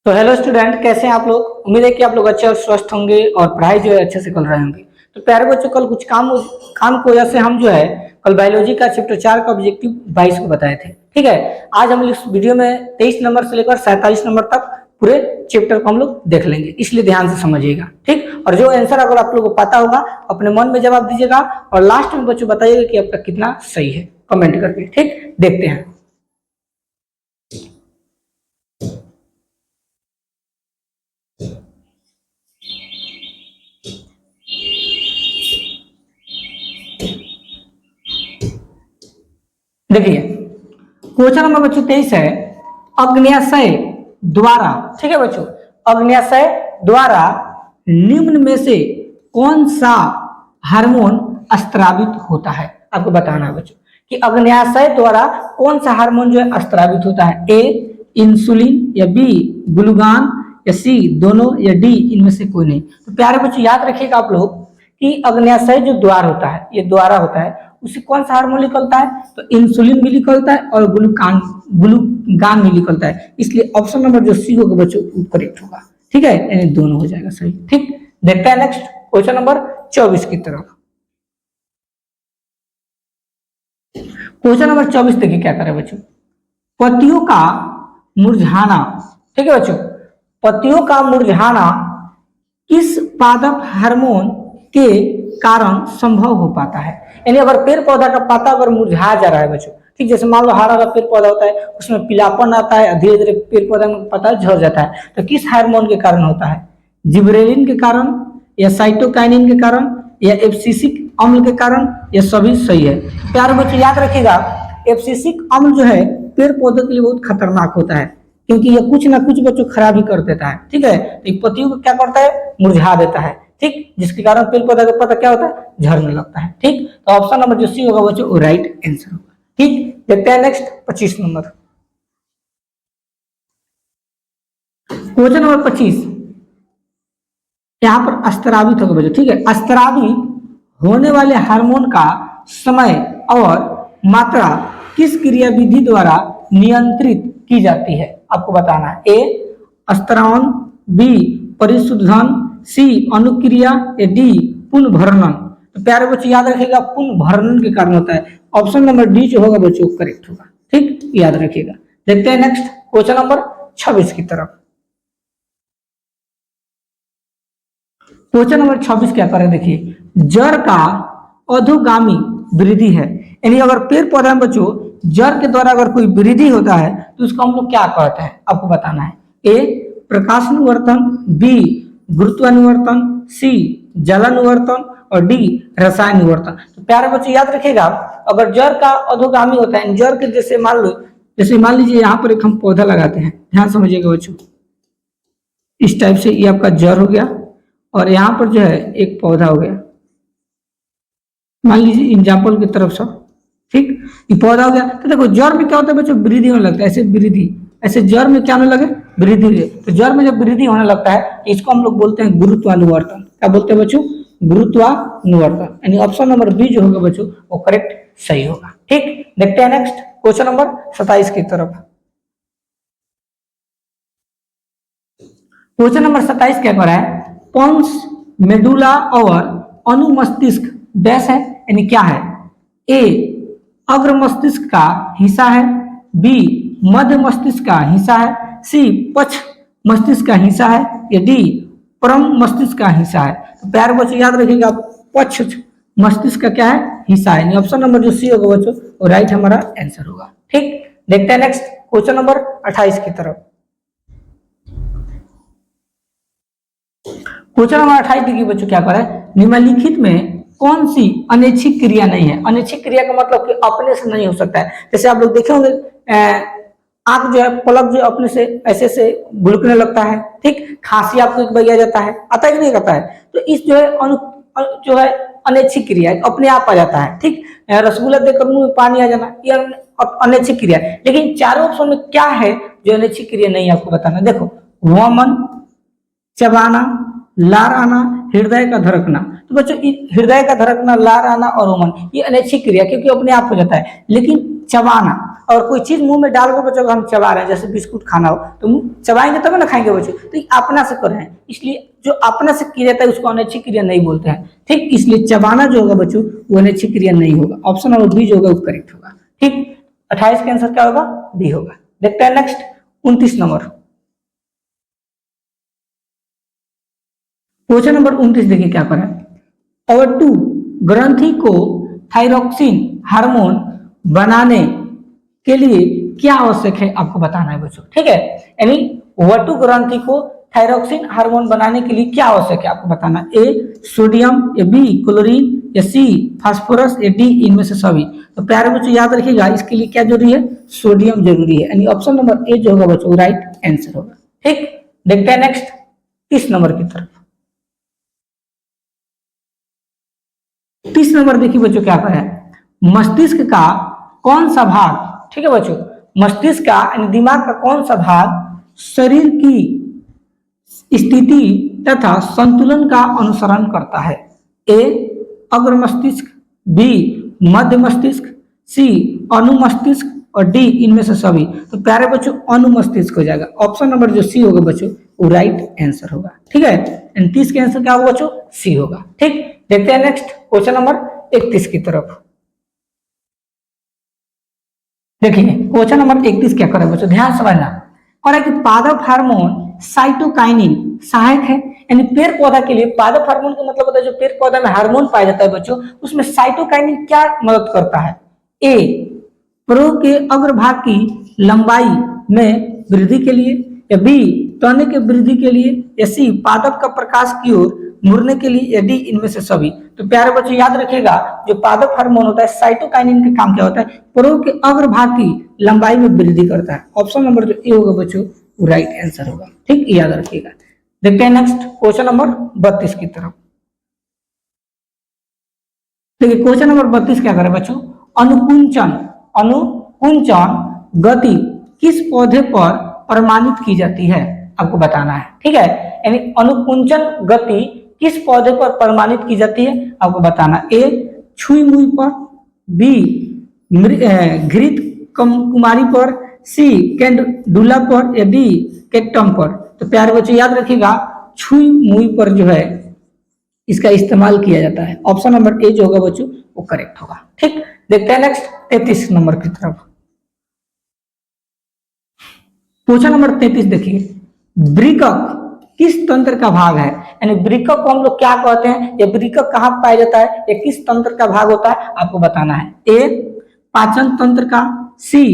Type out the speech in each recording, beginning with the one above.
तो hello student, कैसे हैं आप लोग। उम्मीद है कि आप लोग अच्छे और स्वस्थ होंगे और पढ़ाई जो है अच्छे से कर रहे होंगे। तो प्यारे बच्चों, कल कुछ काम की वजह से हम जो है कल बायोलॉजी का चैप्टर 4 का ऑब्जेक्टिव 22 को बताए थे। ठीक है, आज हम इस वीडियो में 23 नंबर से लेकर 47 नंबर तक पूरे चैप्टर को हम लोग देख लेंगे, इसलिए ध्यान से समझिएगा। ठीक, और जो आंसर अगर आप लोगों को पता होगा अपने मन में जवाब दीजिएगा और लास्ट में बच्चों बताइएगा कि आपका कितना सही है कमेंट करके। ठीक, देखते हैं। देखिए, क्वेश्चन नंबर बच्चों 23 है, अग्न्याशय द्वारा। ठीक है बच्चों, अग्न्याशय द्वारा निम्न में से कौन सा हार्मोन स्त्रावित होता है। आपको बताना है बच्चों कि अग्न्याशय द्वारा कौन सा हार्मोन जो है स्त्रावित होता है। ए इंसुलिन, या बी ग्लूकान, या सी दोनों, या डी इनमें से कोई नहीं। तो प्यारे बच्चों याद रखिएगा आप लोग कि अग्न्याशय जो द्वार होता है, ये द्वारा होता है, उससे कौन सा हार्मोन निकलता है, तो इंसुलिन भी निकलता है और ग्लूकान भी निकलता है। इसलिए ऑप्शन नंबर जो सी होगा बच्चों वो करेक्ट होगा। ठीक है, यानी दोनों हो जाएगा सही। ठीक, देखते हैं नेक्स्ट क्वेश्चन नंबर 24 की तरफ। क्वेश्चन नंबर 24 देखिए क्या करे बच्चों, पत्तियों का मुरझाना। ठीक है बच्चों, पत्तियों का मुरझाना किस पादप हार्मोन के कारण संभव हो पाता है। यानी अगर पेड़ पौधा का पत्ता अगर मुरझा जा रहा है बच्चों, ठीक, जैसे मान लो हरा हरा पेड़ पौधा होता है, उसमें पीलापन आता है, धीरे धीरे पेड़ पौधा में पत्ता झड़ जाता है, तो किस हार्मोन के कारण होता है, जिबरेलिन के कारण, या साइटोकाइनिन के कारण, या एब्सिसिक अम्ल के कारण, या सभी सही है। प्यारे बच्चों याद रखिएगा, एब्सिसिक अम्ल जो है पेड़ पौधे के लिए बहुत खतरनाक होता है, क्योंकि ये कुछ ना कुछ बच्चों खराब ही कर देता है। ठीक है, तो पत्तियों को क्या करता है, मुरझा देता है। ठीक, जिसके कारण पेड़ पौधा का पत्ता क्या होता है, झड़ने लगता है। ठीक, तो ऑप्शन नंबर जो सी होगा बच्चों वो राइट आंसर होगा। ठीक, देखते हैं नेक्स्ट 25 नंबर। क्वेश्चन नंबर 25 यहां पर स्त्रावित होगा बच्चों। ठीक है, स्त्रावित होने वाले हार्मोन का समय और मात्रा किस क्रियाविधि द्वारा नियंत्रित की जाती है, आपको बताना है। ए स्त्रावन, बी परिशुद्धन, सी अनुक्रिया, या डी पुनर्भरणन। तो प्यारे बच्चों याद रखिएगा पुनर्भरणन के कारण होता है। ऑप्शन नंबर डी जो होगा बच्चों करेक्ट होगा। ठीक, याद रखिएगा। देखते हैं नेक्स्ट क्वेश्चन नंबर 26 की तरफ। क्वेश्चन नंबर 26 क्या करें, देखिए, जड़ का अधोगामी वृद्धि है, यानी अगर पेड़ पौधा में बच्चों जड़ के द्वारा अगर कोई वृद्धि होता है तो उसको हम लोग क्या कहते हैं, आपको बताना है। ए प्रकाशानुवर्तन, बी गुरुत्वानुवर्तन, सी जलानुवर्तन, और डी रसायनुवर्तन। तो प्यारे बच्चों याद रखिएगा, अगर जड़ का अधोगामी होता है, जड़ के जैसे मान लीजिए यहाँ पर एक हम पौधा लगाते हैं, ध्यान समझिएगा बच्चों, इस टाइप से ये आपका जड़ हो गया और यहाँ पर जो है एक पौधा हो गया, मान लीजिए एग्जाम्पल की तरफ से। ठीक, ये पौधा हो गया, तो देखो जड़ में क्या होता है बच्चों, वृद्धि होने लगता है, ऐसे वृद्धि, ऐसे जड़ में क्या होने लगे, वृद्धि। तो जड़ में जब वृद्धि होने लगता है तो इसको हम लोग बोलते हैं गुरुत्वानुवर्तन। क्या बोलते हैं बच्चों, गुरुत्वानुवर्तन। यानी ऑप्शन नंबर बी जो होगा बच्चों वो करेक्ट सही होगा। ठीक, देखते हैं नेक्स्ट क्वेश्चन नंबर 27 की तरफ। क्वेश्चन नंबर 27 क्या कर रहा है, पोन्स मेडुला और अनुमस्तिष्क डैश है, यानी क्या है। ए अग्र मस्तिष्क का हिस्सा है, बी मध्य मस्तिष्क का हिस्सा है, सी पक्ष मस्तिष्क का हिस्सा है, या डी परम मस्तिष्क का हिस्सा है। तो प्यारे बच्चों याद रखिएगा पक्ष मस्तिष्क का क्या है, हिस्सा है। ऑप्शन नंबर जो सी होगा बच्चों वो राइट हमारा आंसर होगा। ठीक, देखते हैं नेक्स्ट क्वेश्चन नंबर 28 की तरफ। क्वेश्चन नंबर 28 देखिए बच्चों क्या कर रहा है, निम्नलिखित में कौन सी अनैच्छिक क्रिया नहीं है। अनैच्छिक क्रिया का मतलब कि अपने से नहीं हो सकता है। जैसे आप लोग देखे होंगे आंख जो है, पलक जो अपने से ऐसे से भुलकने लगता है। ठीक, खांसी आपको एक बगिया जाता है, आता है कि नहीं आता है। तो इस जो है अनैच्छिक क्रिया अपने आप आ जाता है। ठीक, रसगुल्ला देखकर मुंह में पानी आ जाना, ये अनैच्छिक क्रिया। लेकिन चारों ऑप्शन में क्या है जो अनैच्छिक क्रिया नहीं है, आपको बताना। देखो, वमन, चबाना, लार आना, हृदय का धड़कना। तो बच्चों हृदय का धड़कना, लार आना और वमन ये अनैच्छिक क्रिया क्योंकि अपने आप हो जाता है। लेकिन चबाना और कोई चीज मुंह में डाल कर बच्चों हम चबा रहे हैं, जैसे बिस्कुट खाना हो तो मुंह चबाएंगे तब ना खाएंगे बच्चों, तो ये अपना से कर रहे हैं, इसलिए जो अपना से क्रिया जाता है उसको अनैच्छिक क्रिया नहीं बोलते हैं। ठीक, इसलिए चबाना जो होगा बच्चों वो अनैच्छिक क्रिया नहीं होगा। ऑप्शन नंबर बी जो होगा वो करेक्ट होगा। ठीक, 28 का आंसर क्या होगा? बी होगा। देखते हैं नेक्स्ट 29 नंबर। क्वेश्चन नंबर 29 देखिए क्या करें। अवर टू ग्रंथि को थायरॉक्सिन हार्मोन बनाने के लिए क्या आवश्यक है आपको बताना है बच्चों। ठीक है, यानी वटु ग्रंथि को थायरॉक्सिन हार्मोन बनाने के लिए क्या आवश्यक है आपको बताना। ए सोडियम, या बी क्लोरीन, या सी फास्फोरस, या डी इनमें से सभी। तो प्यारे बच्चों याद रखिएगा इसके लिए क्या जरूरी है? सोडियम जरूरी है, यानी ऑप्शन नंबर ए जो होगा बच्चों राइट आंसर होगा। ठीक, देखते हैं नेक्स्ट 30 नंबर की तरफ। 30 नंबर देखिए बच्चों क्या करें। मस्तिष्क का कौन सा भाग, ठीक है बच्चों, मस्तिष्क का यानी दिमाग का कौन सा भाग शरीर की स्थिति तथा संतुलन का अनुसरण करता है। ए अग्र मस्तिष्क, बी मध्य मस्तिष्क, सी अनुमस्तिष्क, और डी इनमें से सभी। तो प्यारे बच्चों अनुमस्तिष्क हो जाएगा। ऑप्शन नंबर जो सी होगा बच्चों वो राइट आंसर होगा। ठीक है, 30 के आंसर क्या होगा बच्चों? सी होगा। ठीक, देखते हैं नेक्स्ट क्वेश्चन नंबर 31 की तरफ। देखिए क्वेश्चन नंबर 31 क्या करे बच्चों, ध्यान समझना। और कि पादप हार्मोन साइटोकाइनिन सहायक है, यानी पेड़ पौधा के लिए पादप हार्मोन का मतलब होता है जो पेड़ पौधा में हार्मोन पाया जाता है बच्चों, उसमें साइटोकाइनिन क्या मदद करता है। ए प्रो के अग्रभाग की लंबाई में वृद्धि के लिए, या बी तने के वृद्धि के लिए, या सी पादप का प्रकाश की ओर मुड़ने के लिए, या डी इनमें से सभी। तो प्यारे बच्चों याद रखिएगा जो पादप हार्मोन होता है साइटोकाइनिन का काम क्या होता है? प्रो के अग्रभाग की लंबाई में वृद्धि करता है। ऑप्शन नंबर जो ए होगा बच्चों वो राइट आंसर होगा। ठीक, याद रखिएगा। देखते हैं नेक्स्ट क्वेश्चन नंबर 32 की तरफ। देखिए क्वेश्चन नंबर 32 क्या करे बच्चों, अनुकुंचन गति किस पौधे पर प्रमाणित की जाती है आपको बताना है। ठीक है, यानी अनुकुंचन गति किस पौधे पर प्रमाणित की जाती है आपको बताना। ए छुई मुई पर, बी घृत कुमारी पर, सी कैंडुला पर, या डी कैक्टम पर। तो प्यारे बच्चों याद रखिएगा छुई मुई पर जो है इसका इस्तेमाल किया जाता है। ऑप्शन नंबर ए जो होगा बच्चों वो करेक्ट होगा। ठीक, देखते हैं नेक्स्ट 33 नंबर की तरफ। क्वेश्चन नंबर 33 देखिए, वृकक किस तंत्र का भाग है, यानी वृकक को हम लोग क्या कहते हैं, या वृकक कहाँ पाया जाता है, या किस तंत्र का भाग होता है आपको बताना है। ए पाचन तंत्र का, सी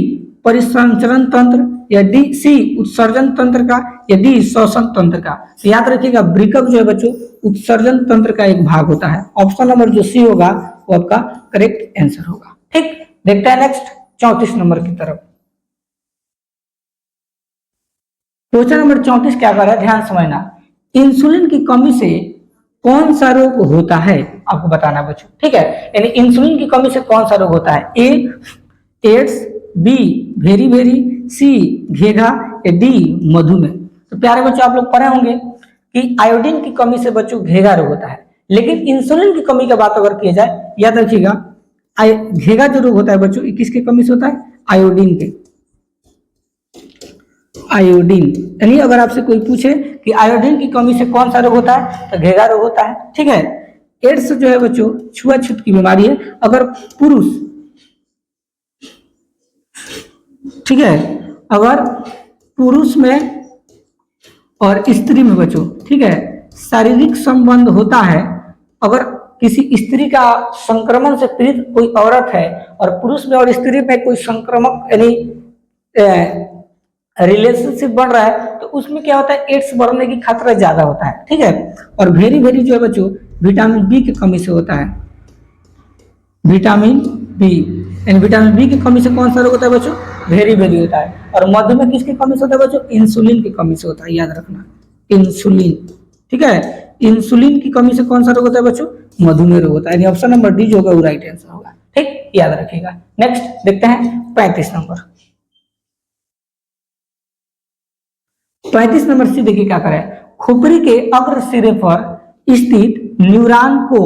परिसंचरण तंत्र, या डी सी उत्सर्जन तंत्र का, या डी श्वसन तंत्र का। तो याद रखिएगा वृकक जो है बच्चों उत्सर्जन तंत्र का एक भाग होता है। ऑप्शन नंबर जो सी होगा वो आपका करेक्ट आंसर होगा। ठीक, देखते हैं नेक्स्ट 34 नंबर की तरफ। क्वेश्चन नंबर 34 क्या कर रहा है, ध्यान समझना। इंसुलिन की कमी से कौन सा रोग होता है आपको बताना बच्चों। ठीक है, यानी इंसुलिन की कमी से कौन सा रोग होता है। ए एड्स, बी भेरी भेरी, सी घेघा, या डी मधुमेह। तो प्यारे बच्चों आप लोग पढ़े होंगे कि आयोडीन की कमी से बच्चों घेघा रोग होता है, लेकिन इंसुलिन की कमी की बात अगर की जाए याद रखिएगा घेघा जो रोग होता है बच्चों किसकी कमी से होता है? आयोडीन के। आयोडीन, यानी अगर आपसे कोई पूछे कि आयोडीन की कमी से कौन सा रोग होता है तो घेघा रोग होता है। ठीक है, एड्स जो है बच्चों छुआछूत की बीमारी है। अगर पुरुष, ठीक है, अगर पुरुष में और स्त्री में बच्चों, ठीक है, शारीरिक संबंध होता है, अगर किसी स्त्री का संक्रमण से पीड़ित कोई औरत है और पुरुष में और स्त्री में कोई संक्रमक यानी रिलेशनशिप बन रहा है तो उसमें क्या होता है एड्स बढ़ने की खतरा ज्यादा होता है। ठीक है, और भेरी भेरी जो है बच्चों विटामिन बी की कमी से होता है। विटामिन बी, यानी विटामिन बी की कमी से कौन सा रोग होता है बच्चों? भेरी भेरी होता है। और मधुमेह किसकी कमी से होता है बच्चों? इंसुलिन की कमी से होता है, याद रखना इंसुलिन। ठीक है, इंसुलिन की कमी से कौन सा रोग होता है बच्चों? मधुमेह रोग होता है, यानी ऑप्शन नंबर डी जो होगा वो राइट आंसर होगा। ठीक, याद रखिएगा। नेक्स्ट देखते हैं 35 नंबर। 35 नंबर सी देखिए क्या करें। खोपड़ी के अग्र सिरे पर स्थित न्यूरॉन को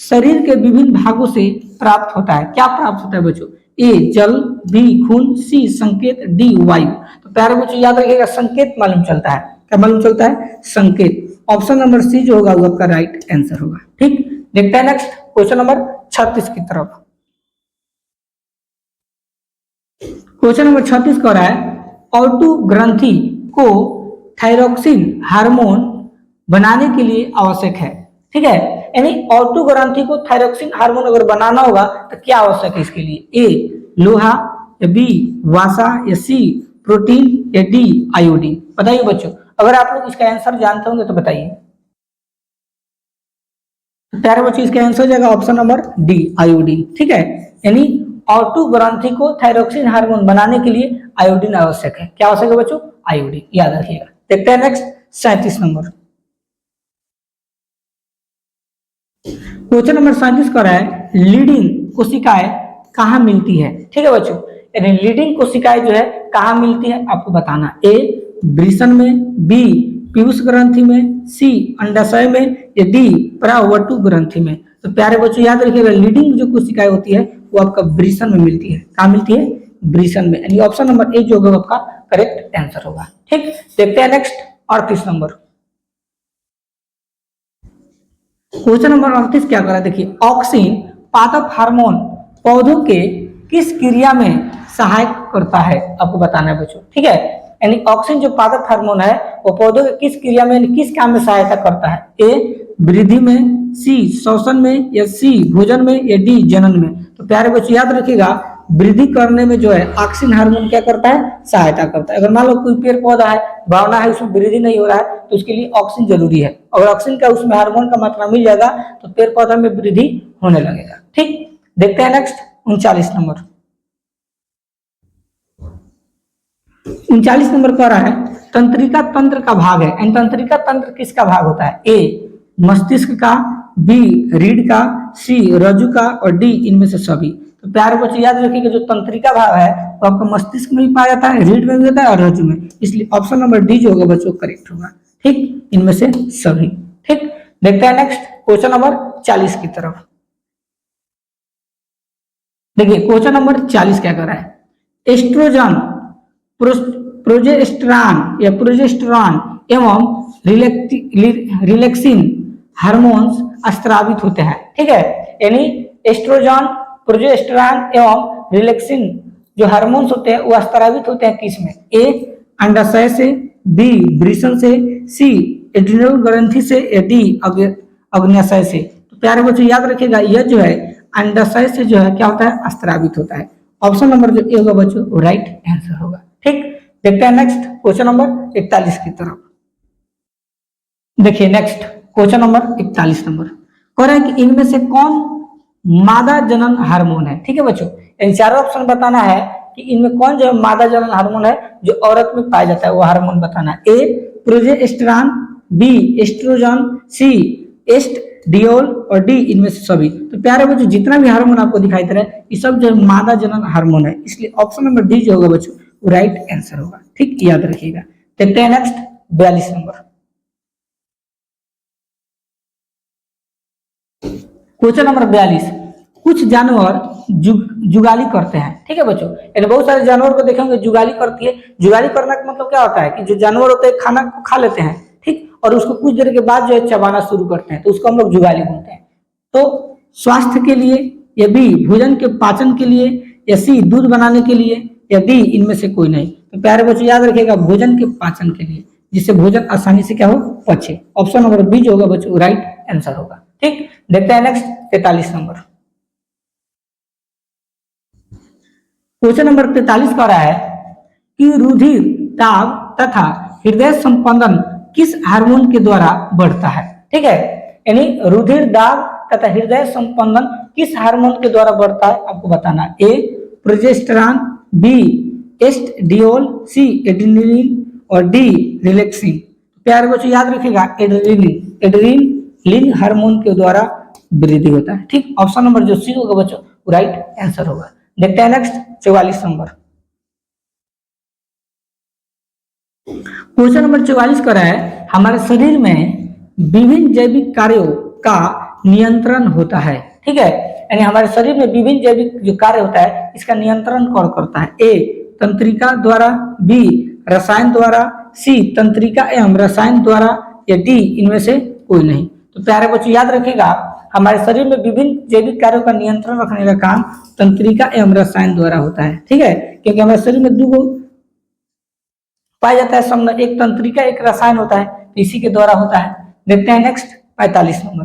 शरीर के विभिन्न भागों से प्राप्त होता है। क्या प्राप्त होता है बच्चों? ए जल, बी खून, सी संकेत, डी वायु। तो प्यारे बच्चों याद रखिएगा संकेत मालूम चलता है। क्या मालूम चलता है? संकेत। ऑप्शन नंबर सी जो होगा वो आपका राइट आंसर होगा। ठीक, देखते हैं नेक्स्ट क्वेश्चन नंबर 36 की तरफ। क्वेश्चन नंबर 36 कह रहा है ऑटो ग्रंथि को थायरोक्सिन हार्मोन बनाने के लिए आवश्यक है। ठीक है, यानी ऑटो ग्रंथि को थायरोक्सिन हार्मोन अगर बनाना होगा तो क्या आवश्यक है इसके लिए? ए लोहा, या बी वासा, या सी प्रोटीन, या डी आयोडीन। बताइए बच्चों, अगर आप लोग इसका आंसर जानते होंगे तो बताइए। प्यारे बच्चों इसका आंसर हो जाएगा ऑप्शन नंबर डी आयोडीन। ठीक है, यानी ऑटो ग्रंथि को थायरोक्सिन हार्मोन बनाने के लिए आयोडीन आवश्यक है। क्या आवश्यक है बच्चों? आयोडीन, याद रखिएगा। देखते हैं नेक्स्ट 37 नंबर। क्वेश्चन नंबर 37 कर रहा है लीडिंग कोशिकाएं कहाँ मिलती है? ठीक है बच्चों, यानी लीडिंग कोशिकाएं जो है कहाँ मिलती है आपको बताना। ए वृषण में, बी पीयूष ग्रंथि में, सी अंडाशय में, या डी परावर्तु ग्रंथि में। तो प्यारे बच्चों याद रखिएगा लीडिंग जो कोशिकाएं होती है वो आपका वृषण में मिलती है। कहाँ मिलती है? वृषण में, यानी ऑप्शन नंबर ए जो होगा आपका करेक्ट आंसर होगा। ठीक, देखते हैं नेक्स्ट 38 नंबर। क्वेश्चन नंबर 38 क्या कर रहा है देखिए, ऑक्सिन पादप हार्मोन पौधों के किस क्रिया में सहायक करता है आपको बताना है बच्चों। ठीक है, यानी ऑक्सिन जो पादप हार्मोन है वो पौधों के किस क्रिया में, किस काम में सहायता करता है? ए वृद्धि में, सी श्वसन में, या सी भोजन में, या डी जनन में। तो प्यारे बच्चों याद रखिएगा वृद्धि करने में जो है ऑक्सिन हार्मोन क्या करता है? सहायता करता है। अगर मान लो कोई पेड़ पौधा है, भावना है, उसमें वृद्धि नहीं हो रहा है तो उसके लिए ऑक्सीजन जरूरी है। अगर ऑक्सीजन का उसमें हार्मोन का मात्रा मिल जाएगा तो पेड़ पौधा में वृद्धि होने लगेगा। ठीक, देखते हैं नेक्स्ट 39 नंबर। 39 नंबर कह रहा है तंत्रिका तंत्र का भाग है। एंड तंत्रिका तंत्र किसका भाग होता है? ए मस्तिष्क का, बी रीढ़ का, सी रज्जु का, और डी इनमें से सभी। तो प्यारे बच्चों याद रखिएगा जो तंत्रिका भाग है वो आपका मस्तिष्क में भी पाया जाता है, रीढ़ में भी होता है और रज्जु में। इसलिए ऑप्शन नंबर डी जो होगा बच्चों करेक्ट होगा। ठीक, इनमें से सभी। ठीक, देखते हैं नेक्स्ट क्वेश्चन नंबर 40 की तरफ। देखिए क्वेश्चन नंबर 40 क्या कर रहा है, एस्ट्रोजन, प्रोजेस्टेरॉन या प्रोजेस्टेरॉन एवं रिलैक्सिन हार्मोन्स स्त्रावित होते हैं। ठीक है, यानी एस्ट्रोजन, प्रोजेस्टेरॉन एवं रिलैक्सिन जो हार्मोन्स होते हैं वो स्त्रावित होते हैं किस में? ए अंडाशय से, बी वृषण से, सी एड्रिनल ग्रंथि से, या डी अग्न्याशय से। तो प्यारे बच्चों याद रखिएगा यह जो है अंडाशय से जो है क्या होता है? स्त्रावित होता है। ऑप्शन नंबर जो ए होगा बच्चों वो राइट आंसर होगा। ठीक, देखते हैं नेक्स्ट क्वेश्चन नंबर 41 की तरफ। देखिए नेक्स्ट क्वेश्चन नंबर 41 नंबर कह रहा है कि इनमें से कौन मादा जनन हार्मोन है? ठीक है बच्चों, इन चारों ऑप्शन बताना है कि इनमें कौन जो मादा जनन हार्मोन है जो औरत में पाया जाता है वो हार्मोन बताना है। ए प्रोजेस्टेरॉन, बी एस्ट्रोजन, सी एस्ट्रियोल, और डी इनमें से सभी। तो प्यारे बच्चों जितना भी हार्मोन आपको दिखाई दे रहा है ये सब जो मादा जनन हार्मोन है, इसलिए ऑप्शन नंबर डी जो होगा बच्चों वो राइट आंसर होगा। ठीक, याद रखिएगा। देखते हैं नेक्स्ट 42 नंबर। क्वेश्चन नंबर 42, कुछ जानवर जुगाली करते हैं। ठीक है बच्चों, यानी बहुत सारे जानवर को देखेंगे जुगाली करती है। जुगाली करने का मतलब क्या होता है कि जो जानवर होते हैं खाना को खा लेते हैं, ठीक, और उसको कुछ देर के बाद जो है चबाना शुरू करते हैं, तो उसको हम लोग जुगाली बोलते हैं। तो स्वास्थ्य के लिए, या बी भोजन के पाचन के लिए, या सी दूध बनाने के लिए, या डी इनमें से कोई नहीं। तो प्यारे बच्चों याद रखिएगा भोजन के पाचन के लिए, जिससे भोजन आसानी से क्या हो? पचे। ऑप्शन नंबर बी जो होगा बच्चों राइट आंसर होगा। ठीक, देखते हैं नेक्स्ट 43 नंबर। क्वेश्चन नंबर 43 कह रहा है कि रुधिर दाब तथा हृदय संपंदन किस हार्मोन के द्वारा बढ़ता है? ठीक है, यानी रुधिर दाब तथा हृदय संपंदन किस हार्मोन के द्वारा बढ़ता है आपको बताना। ए प्रोजेस्टेरॉन, बी एस्ट्रियोल, सी एड्रेनलिन, और डी रिलैक्सिन। प्यारे बच्चों याद रखिएगा एड्रेनलिन हार्मोन के द्वारा वृद्धि होता है। ठीक, ऑप्शन नंबर जो सी होगा बच्चों राइट आंसर होगा। देखते हैं नेक्स्ट 44 नंबर। क्वेश्चन नंबर 44 कर रहा है हमारे शरीर में विभिन्न जैविक कार्यों का नियंत्रण होता है। ठीक है, यानी हमारे शरीर में विभिन्न जैविक जो कार्य होता है इसका नियंत्रण कौन करता है? ए तंत्रिका द्वारा, बी रसायन द्वारा, सी तंत्रिका एवं रसायन द्वारा, या डी इनमें से कोई नहीं। तो प्यारे बच्चों याद रखिएगा, हमारे शरीर में विभिन्न जैविक कार्यों का नियंत्रण रखने का काम तंत्रिका एवं रसायन द्वारा होता है। ठीक है, क्योंकि हमारे शरीर में दो पाया जाता है समूह, एक तंत्रिका एक रसायन होता है, तो इसी के द्वारा होता है। देखते हैं next 45 number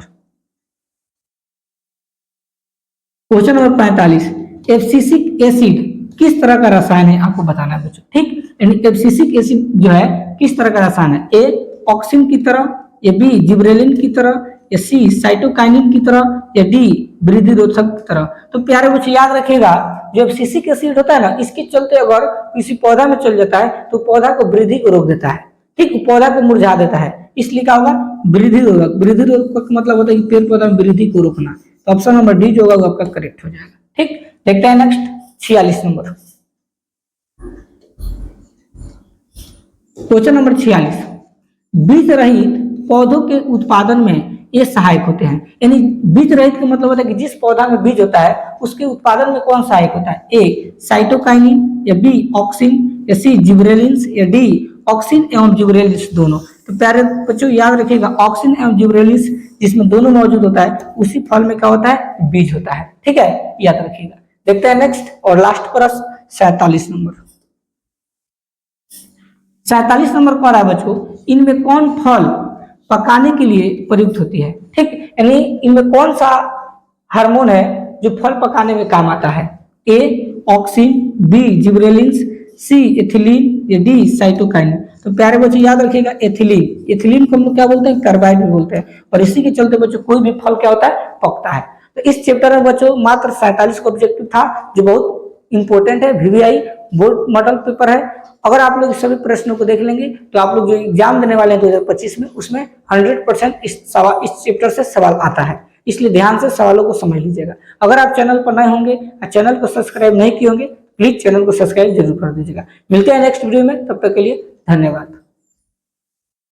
question number 45, abscisic acid किस तरह का रसायन है आपको बताना है बच्चों। ठीक, एब्सिसिक एसिड जो है किस तरह का रसायन है? ए ऑक्सिन की तरह, या बी जिब्रेलिन की तरह, या सी साइटोकाइनिन की तरह, या डी वृद्धि रोधक की तरह। तो प्यारे बच्चों याद रखिएगा, जो एब्सिसिक एसिड होता है ना, इसके चलते अगर किसी पौधा में चल जाता है तो पौधा को वृद्धि को रोक देता है। ठीक, पौधा को मुरझा देता है, इसलिए क्या होगा? वृद्धि रोधक। वृद्धि रोधक का मतलब होता है कि पेड़ पौधा में वृद्धि को रोकना। तो ऑप्शन नंबर डी जो होगा वो आपका करेक्ट हो जाएगा। ठीक, देखते हैं नेक्स्ट 46 नंबर क्वेश्चन नंबर 46, बीज रहित पौधों के उत्पादन में ये सहायक होते हैं। यानी बीज रहित का मतलब होता है कि जिस पौधा में बीज होता है उसके उत्पादन में कौन सहायक होता है? ए साइटोकाइनिन, या बी ऑक्सिन, या सी जिब्रेलिन्स, या डी ऑक्सिन एवं जिब्रेलिन्स दोनों। तो प्यारे बच्चों याद रखिएगा, ऑक्सिन एवं जिब्रेलिन्स जिसमें दोनों मौजूद होता है उसी फल में क्या होता है? बीज होता है। ठीक है, याद रखिएगा। देखते हैं नेक्स्ट और लास्ट प्रश्न 47 नंबर। 47 नंबर पर है बच्चों, इनमें कौन फल पकाने के लिए प्रयुक्त होती है? ठीक, यानी इनमें कौन सा हार्मोन है जो फल पकाने में काम आता है? ए ऑक्सिन, बी जिब्रेलिन्स, सी एथिलीन, या डी साइटोकाइनिन। तो प्यारे बच्चों याद रखिएगा, एथिलीन। एथिलीन को हम लोग क्या बोलते हैं? कार्बाइड भी बोलते हैं। और इसी के चलते बच्चों कोई भी फल क्या होता है? पकता है। तो इस चैप्टर में बच्चों मात्र 47 का ऑब्जेक्टिव था, जो बहुत इंपॉर्टेंट है, वीवीआई बोर्ड मॉडल पेपर है। अगर आप लोग सभी प्रश्नों को देख लेंगे तो आप लोग जो एग्जाम देने वाले हैं 2025 में, उसमें 100% इस चैप्टर से सवाल आता है। इसलिए ध्यान से सवालों को समझ लीजिएगा। अगर आप चैनल पर नए होंगे, चैनल को सब्सक्राइब नहीं किए होंगे, प्लीज चैनल को सब्सक्राइब जरूर कर दीजिएगा। मिलते हैं नेक्स्ट वीडियो में, तब तक के लिए धन्यवाद।